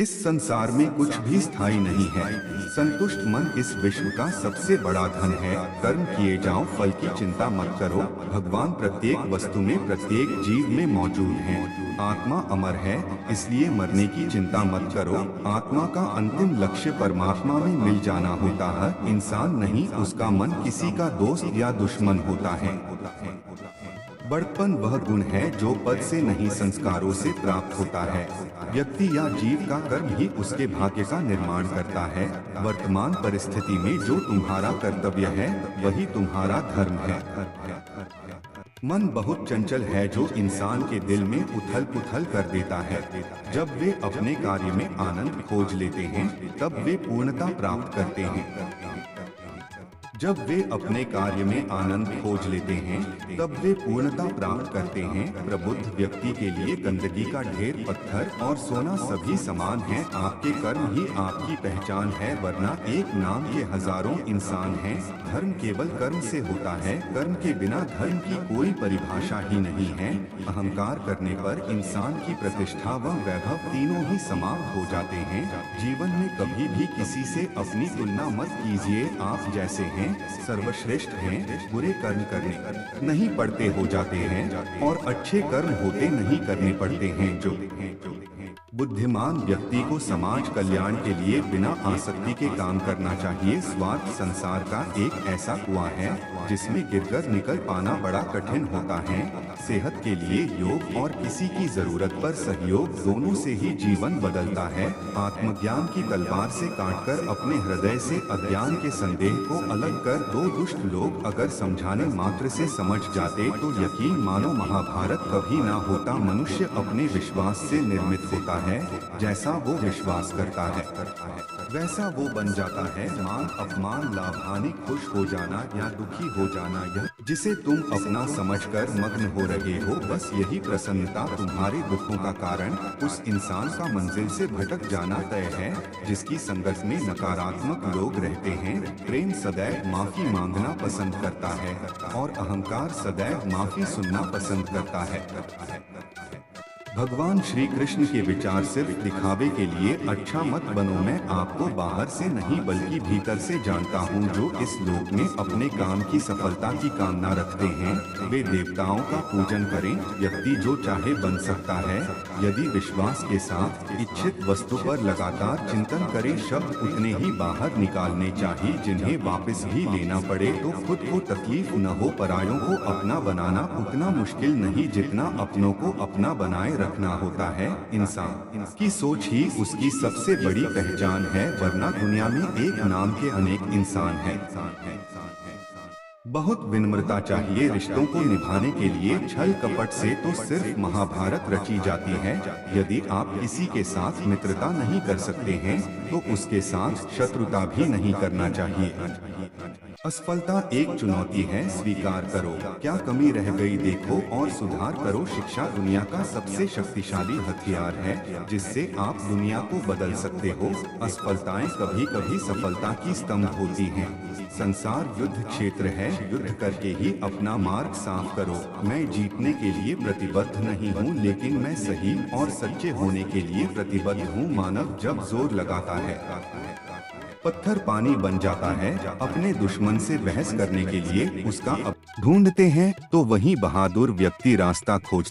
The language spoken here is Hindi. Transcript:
इस संसार में कुछ भी स्थायी नहीं है। संतुष्ट मन इस विश्व का सबसे बड़ा धन है। कर्म किए जाओ, फल की चिंता मत करो। भगवान प्रत्येक वस्तु में, प्रत्येक जीव में मौजूद हैं। आत्मा अमर है, इसलिए मरने की चिंता मत करो। आत्मा का अंतिम लक्ष्य परमात्मा में मिल जाना होता है। इंसान नहीं, उसका मन किसी का दोस्त या दुश्मन होता है। बड़प्पन वह गुण है जो पद से नहीं, संस्कारों से प्राप्त होता है। व्यक्ति या जीव का कर्म ही उसके भाग्य का निर्माण करता है। वर्तमान परिस्थिति में जो तुम्हारा कर्तव्य है वही तुम्हारा धर्म है। मन बहुत चंचल है जो इंसान के दिल में उथल पुथल कर देता है। जब वे अपने कार्य में आनंद खोज लेते हैं तब वे पूर्णता प्राप्त करते हैं। जब वे अपने कार्य में आनंद खोज लेते हैं तब वे पूर्णता प्राप्त करते हैं। प्रबुद्ध व्यक्ति के लिए गंदगी का ढेर, पत्थर और सोना सभी समान हैं। आपके कर्म ही आपकी पहचान है, वरना एक नाम के हजारों इंसान हैं। धर्म केवल कर्म से होता है, कर्म के बिना धर्म की कोई परिभाषा ही नहीं है। अहंकार करने पर इंसान की प्रतिष्ठा व वैभव तीनों ही समाप्त हो जाते हैं। जीवन में कभी भी किसी से अपनी तुलना मत कीजिए। आप जैसे हैं सर्वश्रेष्ठ हैं। बुरे कर्म करने नहीं पड़ते हो जाते हैं और अच्छे कर्म होते नहीं करने पड़ते हैं। जो बुद्धिमान व्यक्ति को समाज कल्याण के लिए बिना आसक्ति के काम करना चाहिए। स्वार्थ संसार का एक ऐसा कुआं है जिसमें गिरकर निकल पाना बड़ा कठिन होता है। सेहत के लिए योग और किसी की जरूरत पर सहयोग, दोनों से ही जीवन बदलता है। आत्मज्ञान की तलवार से काटकर अपने हृदय से अज्ञान के संदेह को अलग कर दो। दुष्ट लोग अगर समझाने मात्र से समझ जाते तो यकीन मानो महाभारत कभी ना होता। मनुष्य अपने विश्वास से निर्मित होता है। जैसा वो विश्वास करता है वैसा वो बन जाता है। मान अपमान, लाभ हानि, खुश हो जाना या दुखी हो जाना, यह जिसे तुम अपना समझकर मग्न हो रहे हो, बस यही प्रसन्नता तुम्हारे दुखों का कारण। उस इंसान का मंजिल से भटक जाना तय है जिसकी संगत में नकारात्मक लोग रहते हैं। प्रेम सदैव माफी मांगना पसंद करता है और अहंकार सदैव माफी सुनना पसंद करता है। भगवान श्री कृष्ण के विचार सिर्फ दिखावे के लिए अच्छा मत बनो। मैं आपको बाहर से नहीं बल्कि भीतर से जानता हूँ। जो इस लोक में अपने काम की सफलता की कामना रखते हैं वे देवताओं का पूजन करें। व्यक्ति जो चाहे बन सकता है यदि विश्वास के साथ इच्छित वस्तु पर लगातार चिंतन करे। शब्द उतने ही बाहर निकालने चाहिए जिन्हें वापस भी लेना पड़े तो खुद को तकलीफ न हो। परायों को अपना बनाना उतना मुश्किल नहीं जितना अपनों को अपना बनाए रखना होता है। इंसान की सोच ही उसकी सबसे बड़ी पहचान है, वरना दुनिया में एक नाम के अनेक इंसान हैं। बहुत विनम्रता चाहिए रिश्तों को निभाने के लिए। छल कपट से तो सिर्फ महाभारत रची जाती है। यदि आप किसी के साथ मित्रता नहीं कर सकते हैं तो उसके साथ शत्रुता भी नहीं करना चाहिए। असफलता एक चुनौती है, स्वीकार करो। क्या कमी रह गई देखो और सुधार करो। शिक्षा दुनिया का सबसे शक्तिशाली हथियार है जिससे आप दुनिया को बदल सकते हो। असफलताएं कभी कभी सफलता की स्तंभ होती हैं। संसार युद्ध क्षेत्र है, युद्ध करके ही अपना मार्ग साफ करो। मैं जीतने के लिए प्रतिबद्ध नहीं हूँ, लेकिन मैं सही और सच्चे होने के लिए प्रतिबद्ध हूँ। मानव जब जोर लगाता है पत्थर पानी बन जाता है। अपने दुश्मन से बहस करने के लिए उसका ढूंढते हैं तो वही बहादुर व्यक्ति रास्ता खोजते